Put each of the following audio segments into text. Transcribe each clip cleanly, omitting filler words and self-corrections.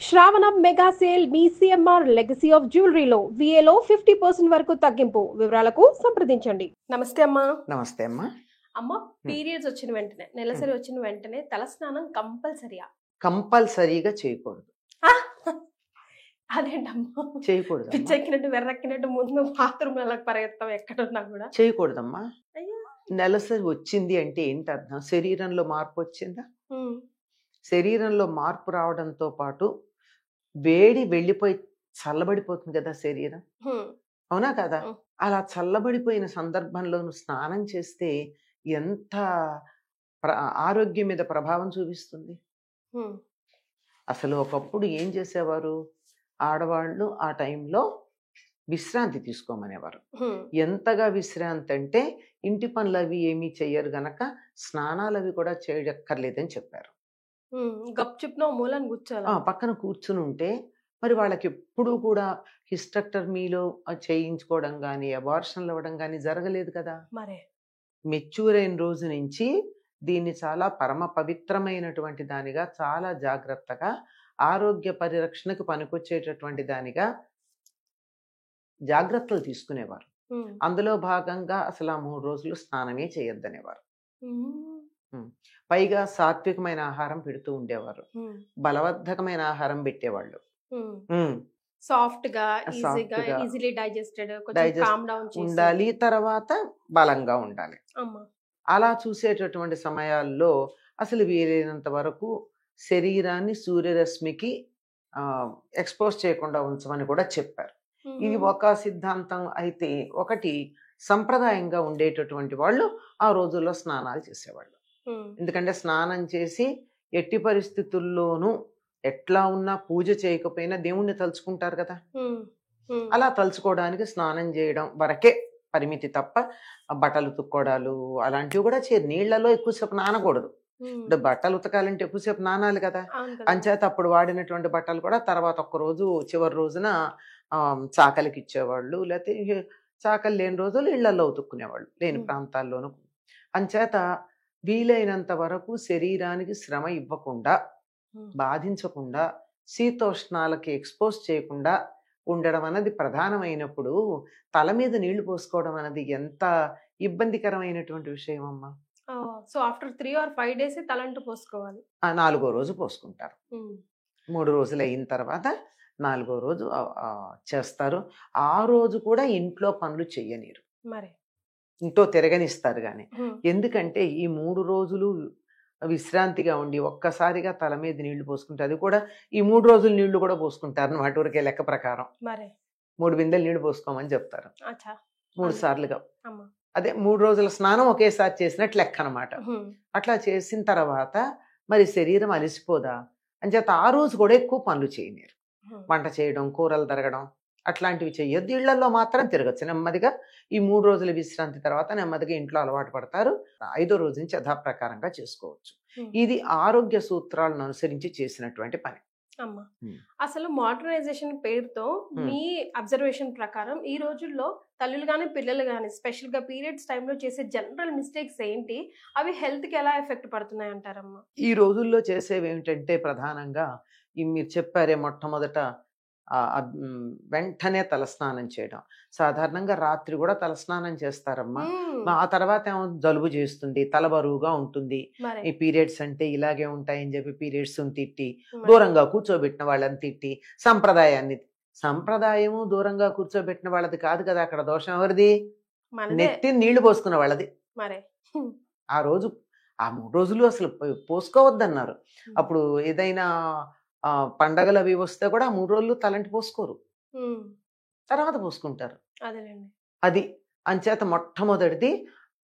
శ్రావణ mega sale మీ CMR legacy of జ్యువెలరీలో విఏలో 50% వరకు తగ్గింపు. వివరాలకు సంప్రదించండి. నమస్తే అమ్మా. నమస్తే అమ్మా. అమ్మ, పీరియడ్స్ వచ్చిన వెంటనే, నెలసరి వచ్చిన వెంటనే తలస్నానం కంపల్సరీయా? కంపల్సరీగా చేయకూడదు. అదేంటమ్మా చేయకూడదు. పిచ్చెక్కినట్టు వెర్రెక్కినట్టు ముందు బాత్రూమ్ ఎలా పరిగెత్తాం ఎక్కడున్నా కూడా? చేయకూడదమ్మా. అయ్యో. నెలసరి వచ్చింది అంటే ఏంటి అర్థం? శరీరంలో మార్పు వచ్చిందా? శరీరంలో మార్పు రావడంతో పాటు వేడి వెళ్ళిపోయి చల్లబడిపోతుంది కదా శరీరం, అవునా కదా? అలా చల్లబడిపోయిన సందర్భంలో నువ్వు స్నానం చేస్తే ఎంత ఆరోగ్యం మీద ప్రభావం చూపిస్తుంది. అసలు ఒకప్పుడు ఏం చేసేవారు ఆడవాళ్ళు? ఆ టైంలో విశ్రాంతి తీసుకోమనేవారు. ఎంతగా విశ్రాంతి అంటే ఇంటి పనులు అవి ఏమీ చెయ్యరు గనక స్నానాలు అవి కూడా చేయక్కర్లేదని చెప్పారు. పక్కన కూర్చుని ఉంటే మరి వాళ్ళకి ఎప్పుడు కూడా హిస్టెక్టమీలో చేయించుకోవడం కానీ అబార్షన్లు అవ్వడం కానీ జరగలేదు కదా. మెచ్యూర్ అయిన రోజు నుంచి దీన్ని చాలా పరమ పవిత్రమైనటువంటి దానిగా, చాలా జాగ్రత్తగా, ఆరోగ్య పరిరక్షణకు పనికొచ్చేటటువంటి దానిగా జాగ్రత్తలు తీసుకునేవారు. అందులో భాగంగా అసలు ఆ 3 రోజులు స్నానమే చేయొద్దనేవారు. పైగా సాత్వికమైన ఆహారం పెడుతూ ఉండేవారు, బలవర్ధకమైన ఆహారం పెట్టేవాళ్ళు. ఉండాలి, తర్వాత బలంగా ఉండాలి. అలా చూసేటటువంటి సమయాల్లో అసలు వీలైనంత వరకు శరీరాన్ని సూర్యరశ్మికి ఎక్స్పోజ్ చేయకుండా ఉంచమని కూడా చెప్పారు. ఇది ఒక సిద్ధాంతం అయితే, ఒకటి సంప్రదాయంగా ఉండేటటువంటి వాళ్ళు ఆ రోజుల్లో స్నానాలు చేసేవాళ్ళు. ఎందుకంటే స్నానం చేసి ఎట్టి పరిస్థితుల్లోనూ ఎట్లా ఉన్నా పూజ చేయకపోయినా దేవుణ్ణి తలుచుకుంటారు కదా. అలా తలుచుకోవడానికి స్నానం చేయడం వరకే పరిమితి తప్ప బట్టలు ఉతుక్కోవడాలు అలాంటివి కూడా నీళ్లలో ఎక్కువసేపు నానకూడదు. అంటే బట్టలు ఉతకాలంటే ఎక్కువసేపు నానాలి కదా. అంచేత అప్పుడు వాడినటువంటి బట్టలు కూడా తర్వాత ఒక్కరోజు చివరి రోజున చాకలికి ఇచ్చేవాళ్ళు, లేకపోతే చాకలి లేని రోజులు ఇళ్లలో ఉతుక్కునేవాళ్ళు, లేని ప్రాంతాల్లోనూ. అంచేత వీలైనంత వరకు శరీరానికి శ్రమ ఇవ్వకుండా, బాధించకుండా, శీతోష్ణాలకి ఎక్స్పోజ్ చేయకుండా ఉండడం అన్నది ప్రధానమైనప్పుడు తల మీద నీళ్లు పోసుకోవడం అనేది ఎంత ఇబ్బందికరమైనటువంటి విషయం అమ్మా. సో ఆఫ్టర్ 3 or 5 days తలంటు పోసుకోవాలి. 4వ రోజు పోసుకుంటారు. 3 రోజులు అయిన తర్వాత 4వ రోజు చేస్తారు. ఆ రోజు కూడా ఇంట్లో పనులు చెయ్యనీరు, ఇంట్లో తిరగనిస్తారు గాని. ఎందుకంటే ఈ 3 రోజులు విశ్రాంతిగా ఉండి ఒక్కసారిగా తల మీద నీళ్లు పోసుకుంటే, అది కూడా ఈ 3 రోజులు నీళ్లు కూడా పోసుకుంటారు అన్నమాట. ఊరికే లెక్క ప్రకారం 3 బిందెలు నీళ్లు పోసుకోమని చెప్తారు, 3 సార్లుగా. అదే 3 రోజుల స్నానం ఒకేసారి చేసినట్టు లెక్క అనమాట. అట్లా చేసిన తర్వాత మరి శరీరం అలసిపోదా అని చేత ఆ రోజు కూడా ఎక్కువ పనులు చేయనీరు. వంట చేయడం, కూరలు తరగడం అట్లాంటివి చెయ్యొద్దు. ఇళ్లలో మాత్రం తిరగచ్చు నెమ్మదిగా. ఈ 3 రోజుల విశ్రాంతి తర్వాత నెమ్మదిగా ఇంట్లో అలవాటు పడతారు. 5వ రోజు నుంచి యథాప్రకారంగా చేసుకోవచ్చు. ఇది ఆరోగ్య సూత్రాలను అనుసరించి చేసినటువంటి పని. అసలు మోడర్నైజేషన్ పేరుతో మీ అబ్జర్వేషన్ ప్రకారం ఈ రోజుల్లో తల్లులు గానీ పిల్లలు గానీ స్పెషల్ గా పీరియడ్స్ టైంలో చేసే జనరల్ మిస్టేక్స్ ఏంటి? అవి హెల్త్ కి ఎలా ఎఫెక్ట్ పడుతున్నాయి అంటారమ్మా? ఈ రోజుల్లో చేసేవి ఏమిటంటే ప్రధానంగా మీరు చెప్పారే, మొట్టమొదట వెంటనే తలస్నానం చేయడం. సాధారణంగా రాత్రి కూడా తలస్నానం చేస్తారమ్మా. ఆ తర్వాత ఏమో జలుబు చేస్తుంది, తల బరువుగా ఉంటుంది, ఈ పీరియడ్స్ అంటే ఇలాగే ఉంటాయని చెప్పి పీరియడ్స్ తిట్టి, దూరంగా కూర్చోబెట్టిన వాళ్ళని తిట్టి, సంప్రదాయము దూరంగా కూర్చోబెట్టిన వాళ్ళది కాదు కదా. అక్కడ దోషం ఎవరిది? నెత్తి నీళ్లు పోసుకున్న వాళ్ళది. ఆ రోజు ఆ 3 రోజులు అసలు పోసుకోవద్దన్నారు. అప్పుడు ఏదైనా పండగలు అవి వస్తే కూడా 3 రోజులు తలంటి పోసుకోరు, తర్వాత పోసుకుంటారు. అది అంచేత మొట్టమొదటిది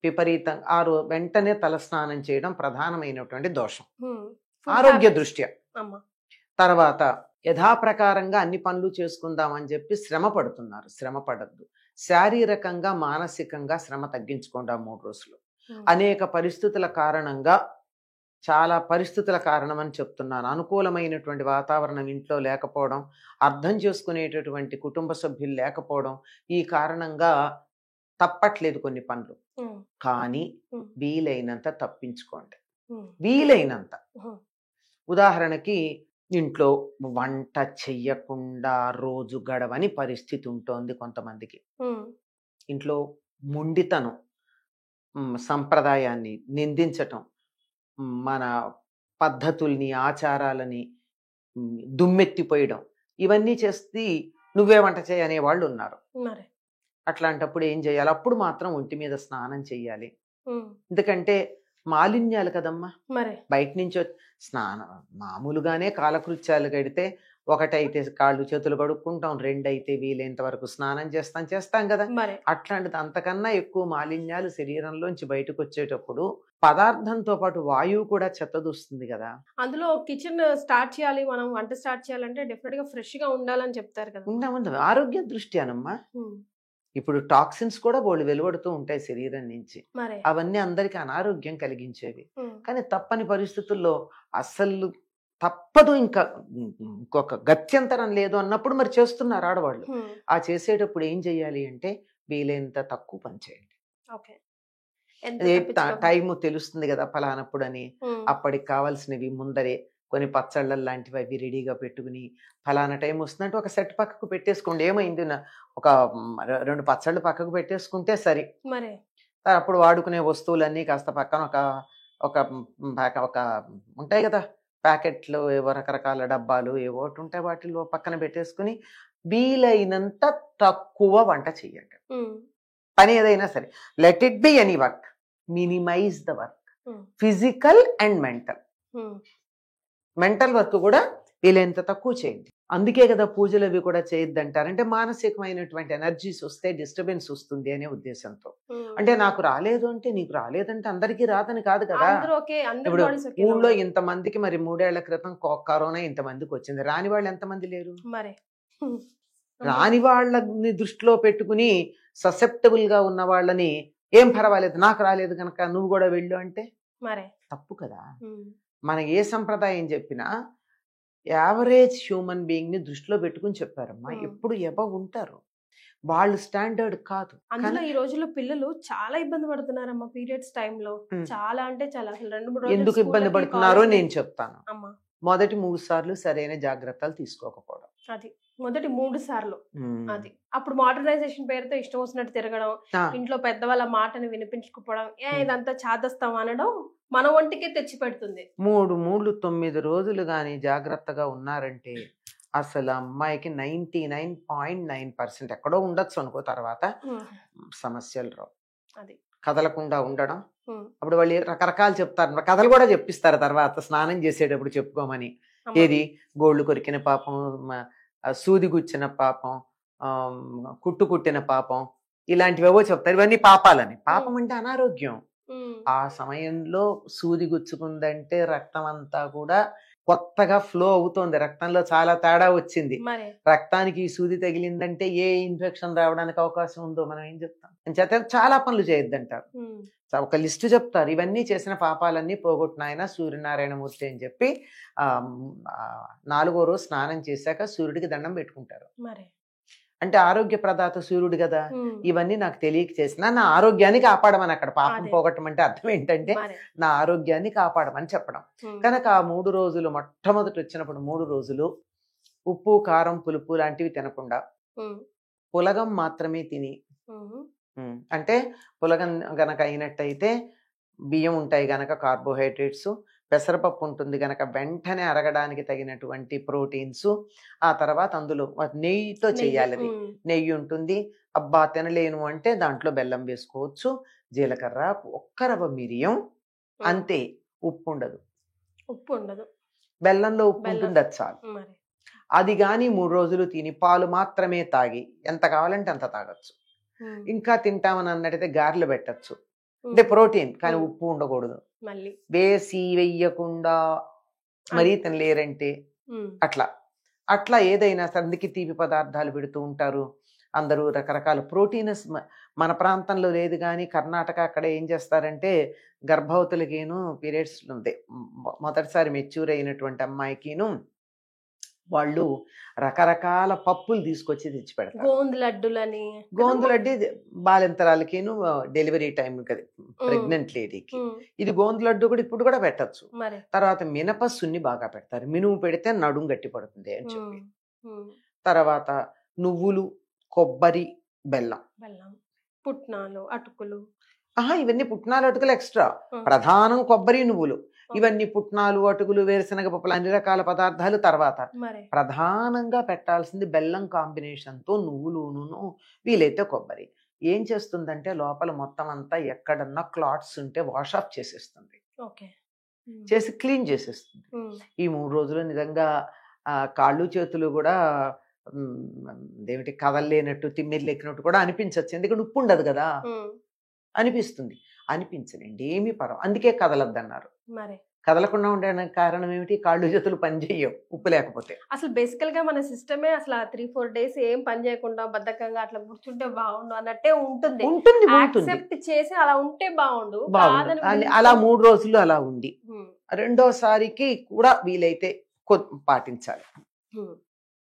విపరీతంగా వెంటనే తలస్నానం చేయడం ప్రధానమైనటువంటి దోషం ఆరోగ్య దృష్ట్యా. తర్వాత యథాప్రకారంగా అన్ని పనులు చేసుకుందామని చెప్పి శ్రమ పడుతున్నారు. శ్రమ పడద్దు. శారీరకంగా మానసికంగా శ్రమ తగ్గించుకోండి ఆ 3 రోజులు. అనేక పరిస్థితుల కారణంగా, చాలా పరిస్థితుల కారణం అని చెప్తున్నాను, అనుకూలమైనటువంటి వాతావరణం ఇంట్లో లేకపోవడం, అర్థం చేసుకునేటటువంటి కుటుంబ సభ్యులు లేకపోవడం, ఈ కారణంగా తప్పట్లేదు కొన్ని పనులు. కానీ వీలైనంత తప్పించుకోండి, వీలైనంత. ఉదాహరణకి ఇంట్లో వంట చెయ్యకుండా రోజు గడవని పరిస్థితి ఉంటోంది కొంతమందికి. ఇంట్లో మొండితనం, సంప్రదాయాన్ని నిందించటం, మన పద్ధతుల్ని, ఆచారాలని దుమ్మెత్తిపోయడం, ఇవన్నీ చేసి నువ్వే వంట చేయి అనేవాళ్ళు ఉన్నారు. అట్లాంటప్పుడు ఏం చేయాలి? అప్పుడు మాత్రం ఒంటి మీద స్నానం చెయ్యాలి. ఎందుకంటే మాలిన్యాలు కదమ్మా. బయట నుంచి స్నానం మామూలుగానే కాలకృత్యాలు కడితే ఒకటైతే కాళ్ళు చేతులు కడుక్కుంటాం, రెండైతే వీలైనంత వరకు స్నానం చేస్తాం కదా. అట్లాంటిది అంతకన్నా ఎక్కువ మాలిన్యాలు శరీరంలోంచి బయటకు వచ్చేటప్పుడు పదార్థంతో పాటు వాయువు కూడా చెత్తదూస్తుంది కదా. అందులో కిచెన్ స్టార్ట్ చేయాలి, మనం వంట స్టార్ట్ చేయాలంటే డెఫినెట్ గా ఫ్రెష్ గా ఉండాలని చెప్తారు కదా. ఆరోగ్య దృష్ట్యానమ్మా. ఇప్పుడు టాక్సిన్స్ కూడా వాళ్ళు వెలువడుతూ ఉంటాయి శరీరం నుంచి. అవన్నీ అందరికి అనారోగ్యం కలిగించేవి. కానీ తప్పని పరిస్థితుల్లో అసలు తప్పదు, ఇంకా ఇంకొక గత్యంతరం లేదు అన్నప్పుడు మరి చేస్తున్నారు ఆడవాళ్ళు. ఆ చేసేటప్పుడు ఏం చెయ్యాలి అంటే వీలైనంత తక్కువ పని చేయండి. టైము తెలుస్తుంది కదా ఫలానప్పుడు అని అప్పటికి కావాల్సినవి ముందరే కొన్ని పచ్చళ్ళ లాంటివి అవి రెడీగా పెట్టుకుని ఫలానా టైం వస్తుందంటే ఒక సెట్ పక్కకు పెట్టేసుకోండి. ఏమైంది, ఒక 2 పచ్చళ్ళు పక్కకు పెట్టేసుకుంటే సరి. అప్పుడు వాడుకునే వస్తువులన్నీ కాస్త పక్కన ఒక ఉంటాయి కదా ప్యాకెట్లు, ఏవో రకరకాల డబ్బాలు ఏవో ఉంటాయి, వాటిలో పక్కన పెట్టేసుకుని వీలైనంత తక్కువ వంట చెయ్యండి. పని ఏదైనా సరే, let it be any work, minimize the work, physical and mental. Mental work కూడా వీలైనంత తక్కువ చేయండి. అందుకే కదా పూజలు అవి కూడా చేయొద్దంటారు. అంటే మానసికమైనటువంటి ఎనర్జీస్ వస్తే డిస్టర్బెన్స్ వస్తుంది అనే ఉద్దేశంతో. అంటే నాకు రాలేదు అంటే నీకు రాలేదంటే అందరికీ రాదని కాదు కదా. ఇప్పుడు ఊళ్ళో ఇంతమందికి మరి 3 ఏళ్ల క్రితం కరోనా ఇంతమందికి వచ్చింది, రాని వాళ్ళు ఎంతమంది లేరు? రాని వాళ్ళని దృష్టిలో పెట్టుకుని ససెప్టబుల్ గా ఉన్న వాళ్ళని ఏం పర్వాలేదు నాకు రాలేదు కనుక నువ్వు కూడా వెళ్ళు అంటే తప్పు కదా. మన ఏ సంప్రదాయం చెప్పినా యావరేజ్ హ్యూమన్ బీయింగ్ ని దృష్టిలో పెట్టుకుని చెప్పారమ్మా. ఎప్పుడు ఎబవ్ ఉంటారు, వాళ్ళు స్టాండర్డ్ కాదు. అందులో ఈ రోజుల్లో పిల్లలు చాలా ఇబ్బంది పడుతున్నారమ్మా పీరియడ్స్ టైంలో. చాలా అంటే చాలా, అసలు 2-3 రోజులు ఎందుకు ఇబ్బంది పడుతున్నారో నేను చెప్తాను. మొదటి 3 సార్లు సరైన జాగ్రత్తలు తీసుకోకపోవడం, అది మొదటి 3 సార్లు. అది అప్పుడు మోడర్నైజేషన్ పేరుతో ఇష్టం వచ్చినట్టు తిరగడం, ఇంట్లో పెద్దవాళ్ళ మాటని వినిపించుకోవడం, ఇదంతా చాదస్తాం అనడం మన ఒంటికే తెచ్చి పెడుతుంది. 9 రోజులు గాని జాగ్రత్తగా ఉన్నారంటే అసలు అమ్మాయికి 99.9% ఎక్కడో ఉండొచ్చు అనుకో, తర్వాత సమస్యలు రావు. కదలకుండా ఉండడం. అప్పుడు వాళ్ళు రకరకాలు చెప్తారు, కథలు కూడా చెప్పిస్తారు తర్వాత స్నానం చేసేటప్పుడు చెప్పుకోమని. ఏది గోళ్ళు కొరికిన పాపం, సూది గుచ్చిన పాపం, కుట్టు కుట్టిన పాపం, ఇలాంటివేవో చెప్తారు. ఇవన్నీ పాపాలని. పాపం అంటే అనారోగ్యం. ఆ సమయంలో సూది గుచ్చుకుందంటే రక్తం అంతా కూడా కొత్తగా ఫ్లో అవుతోంది, రక్తంలో చాలా తేడా వచ్చింది. రక్తానికి ఈ సూది తగిలిందంటే ఏ ఇన్ఫెక్షన్ రావడానికి అవకాశం ఉందో మనం ఏం చెప్తాం. చేత చాలా పనులు చేయొద్దంటారు. ఒక లిస్టు చెప్తారు, ఇవన్నీ చేసిన పాపాలన్నీ పోగొట్టినాయన సూర్యనారాయణమూర్తి అని చెప్పి 4వ రోజు స్నానం చేశాక సూర్యుడికి దండం పెట్టుకుంటారు. అంటే ఆరోగ్య ప్రదాత సూర్యుడు కదా. ఇవన్నీ నాకు తెలియక చేసిన నా ఆరోగ్యాన్ని కాపాడమని, అక్కడ పాపం పోగొట్టమంటే అర్థం ఏంటంటే నా ఆరోగ్యాన్ని కాపాడమని చెప్పడం. కనుక ఆ 3 రోజులు మొట్టమొదటి వచ్చినప్పుడు 3 రోజులు ఉప్పు కారం పులుపు లాంటివి తినకుండా పులగం మాత్రమే తిని, అంటే పులగం గనక అయినట్టయితే బియ్యం ఉంటాయి గనక కార్బోహైడ్రేట్స్, పెసరపప్పు ఉంటుంది గనక వెంటనే అరగడానికి తగినటువంటి ప్రోటీన్స్, ఆ తర్వాత అందులో నెయ్యితో చేయాలి. అది నెయ్యి ఉంటుంది. అబ్బా తినలేను అంటే దాంట్లో బెల్లం వేసుకోవచ్చు, జీలకర్ర, ఒక్క రవ్వ మిరియం, అంతే. ఉప్పు ఉండదు. బెల్లంలో ఉప్పు ఉంటుంది, అది చాలు. అది కానీ 3 రోజులు తిని పాలు మాత్రమే తాగి ఎంత కావాలంటే అంత తాగొచ్చు. ఇంకా తింటామని అన్నట్టయితే గారెలు పెట్టచ్చు, అంటే ప్రోటీన్, కానీ ఉప్పు ఉండకూడదు. వేసి వెయ్యకుండా మరీ తినలేరంటే అట్లా ఏదైనా సందికి తీపి పదార్థాలు పెడుతూ ఉంటారు అందరూ, రకరకాల ప్రోటీన్స్. మన ప్రాంతంలో లేదు కానీ కర్ణాటక అక్కడ ఏం చేస్తారంటే గర్భవతులకిను పీరియడ్స్ ఉంది మొదటిసారి మెచ్యూర్ అయినటువంటి అమ్మాయికిను వాళ్ళు రకరకాల పప్పులు తీసుకొచ్చి తెచ్చి పెడతారు. గోందు లడ్డులని, గోందు లడ్డు బాలింతరాలకిను డెలివరీ టైం కదా ప్రెగ్నెంట్ లేడీకి. ఇది గోందు లడ్డు కూడా ఇప్పుడు కూడా పెట్టచ్చు. తర్వాత మినప సున్ని బాగా పెడతారు, మినుము పెడితే నడుము గట్టి పడుతుంది అని చెప్పి. తర్వాత నువ్వులు, కొబ్బరి, బెల్లం, పుట్నాలు, అటుకులు. ఇవన్నీ పుట్నాలు అటుకులు ఎక్స్ట్రా, ప్రధానం కొబ్బరి నువ్వులు. ఇవన్నీ పుట్నాలు, అటుకులు, వేరుశనగ పప్పులు, అన్ని రకాల పదార్థాలు తర్వాత. ప్రధానంగా పెట్టాల్సింది బెల్లం కాంబినేషన్ తో నువ్వులును, వీలైతే కొబ్బరి. ఏం చేస్తుందంటే లోపల మొత్తం అంతా ఎక్కడన్నా క్లాట్స్ ఉంటే వాష్ ఆఫ్ చేసేస్తుంది, చేసి క్లీన్ చేసేస్తుంది. ఈ 3 రోజులు నిజంగా కాళ్ళు చేతులు కూడా ఏమిటి కదలలేనట్టు, తిమ్మిరి లెక్కినట్టు కూడా అనిపించచ్చు. ఎందుకంటే ఉప్పు ఉండదు కదా, అనిపిస్తుంది. అనిపించలేండి, ఏమీ పర్వ, అందుకే కదలద్దన్నారు. కదలకుండా ఉండడానికి కారణం ఏమిటి? కాళ్ళు చేతులు పని చేయవు ఉప్పు లేకపోతే. అసలు బేసికల్ గా మన సిస్టమే అసలు 3-4 days ఏం పని చేయకుండా బద్ధకంగా అట్లా కూర్చుంటే బాగుండు అన్నట్టే ఉంటుంది. యాక్సెప్ట్ చేసి అలా ఉంటే బాగుండు. అలా 3 రోజులు అలా ఉండి రెండోసారికి కూడా వీలైతే పాటించాలి.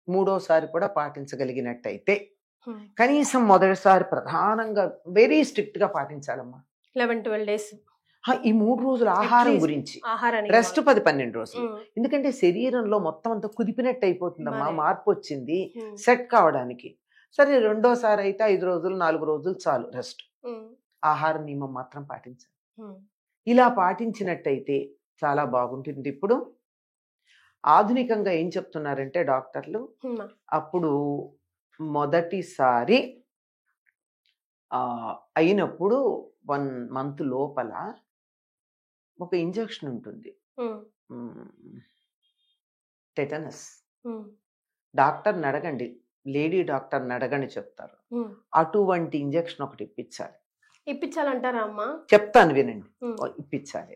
3వసారి కూడా పాటించగలిగినట్టయితే, కనీసం మొదటిసారి ప్రధానంగా వెరీ స్ట్రిక్ట్ గా పాటించాలమ్మా. 11-12 days ఈ 3 రోజులు ఆహారం గురించి, రెస్ట్ 10-12 రోజులు. ఎందుకంటే శరీరంలో మొత్తం అంతా కుదిపినట్టు అయిపోతుందమ్మా, మార్పు వచ్చింది సెట్ కావడానికి. సరే రెండోసారి అయితే 5 రోజులు 4 రోజులు చాలు రెస్ట్. ఆహార నియమం మాత్రం పాటించాలి. ఇలా పాటించినట్టయితే చాలా బాగుంటుంది. ఇప్పుడు ఆధునికంగా ఏం చెప్తున్నారంటే డాక్టర్లు, అప్పుడు మొదటిసారి అయినప్పుడు 1 month లోపల ఒక ఇంజెక్షన్ ఉంటుంది, టెటనస్. డాక్టర్ని అడగండి, లేడీ డాక్టర్ని అడగండి చెప్తారు. అటువంటి ఇంజెక్షన్ ఒకటి ఇప్పించాలంటారా అమ్మా? చెప్తాను వినండి. ఇప్పించాలి.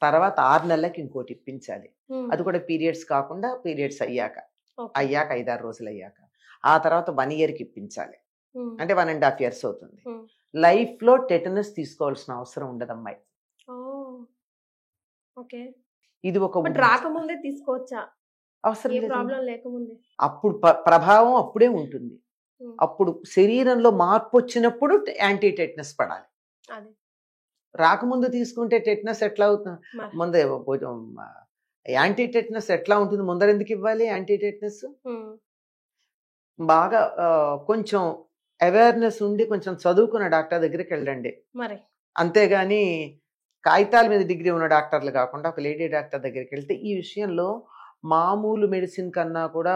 తర్వాత 6 నెలలకి ఇంకోటి ఇప్పించాలి. అది కూడా పీరియడ్స్ కాకుండా పీరియడ్స్ అయ్యాక 5-6 రోజులు అయ్యాక. ఆ తర్వాత 1 yearకి ఇప్పించాలి. అంటే 1.5 years అవుతుంది. లైఫ్ లో టెటనస్ తీసుకోవాల్సిన అవసరం ఉండదు అమ్మాయి. ఇది ఒక రాకముందే తీసుకోవచ్చా? అవసరం లేకముందే. అప్పుడు ప్రభావం అప్పుడే ఉంటుంది. అప్పుడు శరీరంలో మార్పు వచ్చినప్పుడు యాంటీ టెటనస్ పడాలి. రాకముందు తీసుకుంటే టెటనస్ ఎట్లా అవుతుంది? ముందే యాంటీ టెటనస్ ఎట్లా ఉంటుంది? ముందర ఎందుకు ఇవ్వాలి యాంటీ టెటనస్? బాగా కొంచెం అవేర్నెస్ ఉండి కొంచెం చదువుకున్న డాక్టర్ దగ్గరికి వెళ్ళండి. అంతేగాని కాగితాల మీద డిగ్రీ ఉన్న డాక్టర్లు కాకుండా ఒక లేడీ డాక్టర్ దగ్గరికి వెళ్తే ఈ విషయంలో మామూలు మెడిసిన్ కన్నా కూడా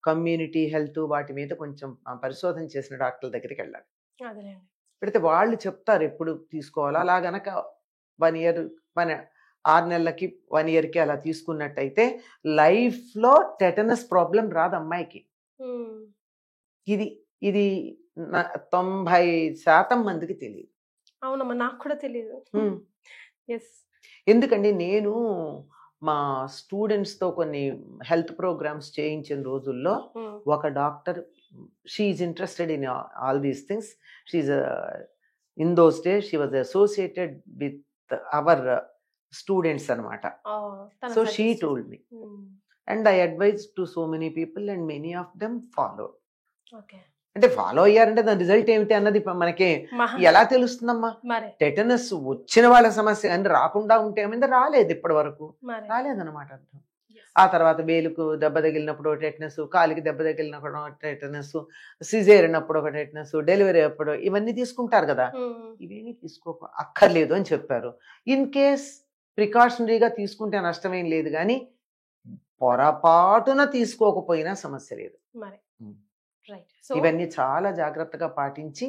కమ్యూనిటీ హెల్త్ వాటి మీద కొంచెం పరిశోధన చేసిన డాక్టర్ల దగ్గరికి వెళ్ళాలి. పెడితే వాళ్ళు చెప్తారు ఎప్పుడు తీసుకోవాలో. అలా గనక 1 year 6 నెలలకి 1 yearకి అలా తీసుకున్నట్టయితే లైఫ్ లో టెటనస్ ప్రాబ్లం రాదు అమ్మాయికి. ఇది 90% మందికి తెలియదు. అవునమ్మా, నాకు కూడా తెలియదు. ఎందుకంటే నేను మా స్టూడెంట్స్ తో కొన్ని హెల్త్ ప్రోగ్రామ్స్ చేయించిన రోజుల్లో ఒక doctor, she's interested in all these things. She's in those days she was associated with our students అనమాట. So she told me and I advise to so many people and many of them follow. అంటే follow అయ్యారంటే దాని result ఏమిటి అన్నది మనకి ఎలా తెలుస్తుందమ్మా? Tetanus వచ్చిన వాళ్ళ సమస్య అని రాకుండా ఉంటే ఏమైంది? రాలేదు, ఇప్పటి వరకు రాలేదన్నమాట అర్థం. ఆ తర్వాత వేలుకు దెబ్బ తగిలినప్పుడు టెటనస్, కాలికి దెబ్బ తగిలినప్పుడు టెటనస్, సిజేరియన్ అప్పుడు ఒక టెటనస్, డెలివరీ అప్పుడు ఇవన్నీ తీసుకుంటారు కదా. ఇవేమీ అక్కర్లేదు అని చెప్పారు. ఇన్ కేస్ ప్రికాషనరీగా తీసుకుంటే నష్టమేం లేదు, కానీ పొరపాటున తీసుకోకపోయినా సమస్య లేదు. ఇవన్నీ చాలా జాగ్రత్తగా పాటించి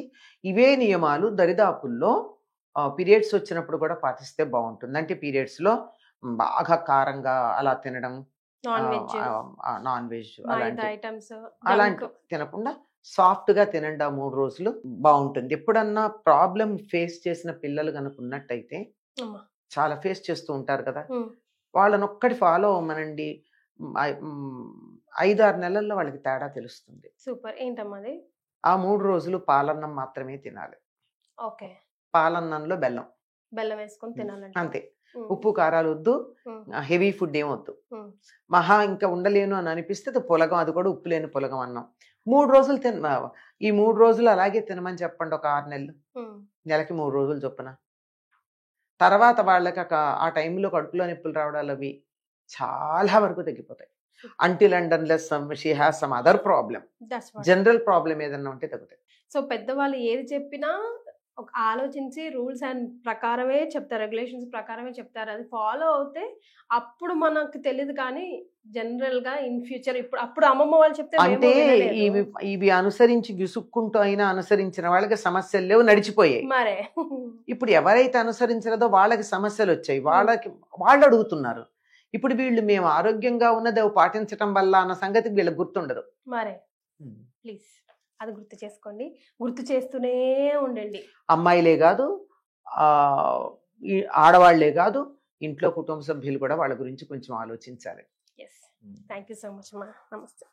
ఇవే నియమాలు దరిదాపుల్లో పీరియడ్స్ వచ్చినప్పుడు కూడా పాటిస్తే బాగుంటుంది. అంటే పీరియడ్స్ లో బాగా కారంగా అలా తినడం, నాన్ వెజ్ అలాంటి తినకుండా సాఫ్ట్ గా తినండి. 3 రోజులు బాగుంటుంది. ఎప్పుడన్నా ప్రాబ్లం ఫేస్ చేసిన పిల్లలు కనుక ఉన్నట్టయితే, చాలా ఫేస్ చేస్తూ ఉంటారు కదా, వాళ్ళని ఒక్కటి ఫాలో అవ్వమనండి. 5-6 నెలల్లో వాళ్ళకి తేడా తెలుస్తుంది. సూపర్. ఏంటమ్మది? ఆ 3 రోజులు పాలన్నం మాత్రమే తినాలి. పాలన్నంలో బెల్లం వేసుకొని తినాలి అంతే. ఉప్పు కారాలు వద్దు, హెవీ ఫుడ్ ఏం వద్దు. మహా ఇంకా ఉండలేను అని అనిపిస్తే అది పులగం, అది కూడా ఉప్పు లేని పులగం అన్నం 3 రోజులు ఈ 3 రోజులు అలాగే తినమని చెప్పండి. ఒక 6 నెలలు, నెలకి 3 రోజులు చొప్పున. తర్వాత వాళ్ళకి ఆ టైంలో కడుపులో నొప్పులు రావడాలు అవి చాలా వరకు తగ్గిపోతాయి. Until and unless she has some other problem, general problem ఏదన్నా ఉంటే తగ్గుతాయి. సో పెద్దవాళ్ళు ఏది చెప్పినా ఒక ఆలోచించి రూల్స్ అండ్ ప్రకారమే చెప్తారు, రెగ్యులేషన్స్ ప్రకారమే చెప్తారు. అది ఫాలో అవుతే అప్పుడు మనకు తెలియదు, కానీ జనరల్ గా ఇన్ ఫ్యూచర్ అప్పుడు అమ్మమ్మ వాళ్ళు చెప్తే అంటే ఇవి అనుసరించి విసుక్కుంటూ అయినా అనుసరించిన వాళ్ళకి సమస్యలు లేవు, నడిచిపోయాయి. మరే ఇప్పుడు ఎవరైతే అనుసరించలేదో వాళ్ళకి సమస్యలు వచ్చాయి, వాళ్ళు అడుగుతున్నారు. ఇప్పుడు వీళ్ళు మేము ఆరోగ్యంగా ఉన్నది పాటించడం వల్ల అన్న సంగతి వీళ్ళకి గుర్తుండదు. మరే ప్లీజ్ అది గుర్తు చేసుకోండి, గుర్తు చేస్తూనే ఉండండి. అమ్మాయిలే కాదు, ఆడవాళ్లే కాదు, ఇంట్లో కుటుంబ సభ్యులు కూడా వాళ్ళ గురించి కొంచెం ఆలోచించాలి. థ్యాంక్ యూ సో మచ్ మా. నమస్తే.